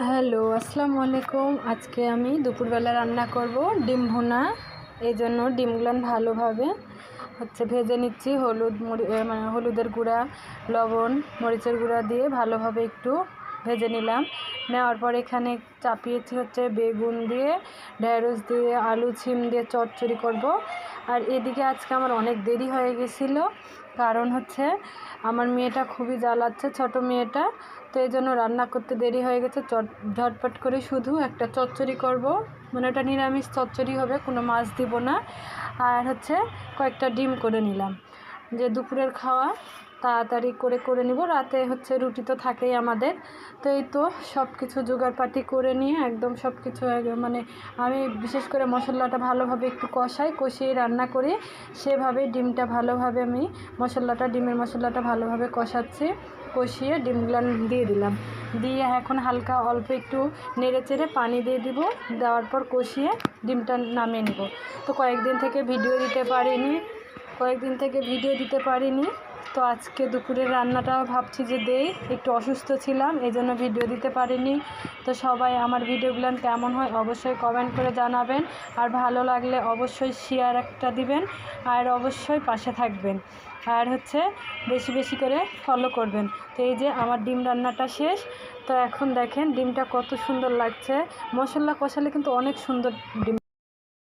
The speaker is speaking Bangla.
হ্যালো, আসসালামু আলাইকুম। আজকে আমি দুপুরবেলা রান্না করব ডিম ভুনা। এই জন্য ডিমগুলো ভালোভাবে ভেজে নিচ্ছি। হলুদের গুঁড়া, লবণ, মরিচের গুঁড়া দিয়ে ভালোভাবে একটু ভেজে নিলাম। নেওয়ার পর এখানে চাপিয়েছি বেগুন দিয়ে, ঢেঁড়স দিয়ে, আলু ছিম দিয়ে চচ্চড়ি করব। আর এদিকে আজকে আমার অনেক দেরি হয়ে গেছিলো, কারণ আমার মেয়েটা খুবই জ্বালাচ্ছে, ছোট মেয়েটা। তো এই জন্য রান্না করতে দেরি হয়ে গেছে। ঝটপট করে শুধু একটা চচ্চড়ি করব, মানে এটা নিরামিষ চচ্চড়ি হবে, কোনো মাছ দিব না। আর কয়েকটা ডিম করে নিলাম, যে দুপুরের খাওয়া তাড়াতাড়ি করে নিব। রাতে রুটি তো থাকেই আমাদের। তো এই তো সব কিছু জোগাড়পাতি করে নিয়ে একদম সব কিছু আমি বিশেষ করে মশলাটা ভালোভাবে একটু কষিয়ে রান্না করি। সেভাবে ডিমটা ভালোভাবে আমি ডিমের মশলাটা ভালোভাবে কষিয়ে ডিমগুলো দিয়ে দিলাম। দিয়ে এখন হালকা অল্প একটু নেড়ে চেড়ে পানি দিয়ে দিব। দেওয়ার পর কষিয়ে ডিমটা নামিয়ে নেব। তো কয়েকদিন থেকে ভিডিও দিতে পারিনি। তো আজকে দুপুরের রান্নাটা ভাবছি যে দেই, একটু অসুস্থ ছিলাম, এই জন্য ভিডিও দিতে পারিনি। তো সবাই আমার ভিডিওগুলো কেমন হয় অবশ্যই কমেন্ট করে জানাবেন। আর ভালো লাগলে অবশ্যই শেয়ার একটা দিবেন, আর অবশ্যই পাশে থাকবেন। আর বেশি বেশি করে ফলো করবেন। তো এই যে আমার ডিম রান্নাটা শেষ। তো এখন দেখেন ডিমটা কত সুন্দর লাগছে। মশলা কষালে কিন্তু অনেক সুন্দর ডিম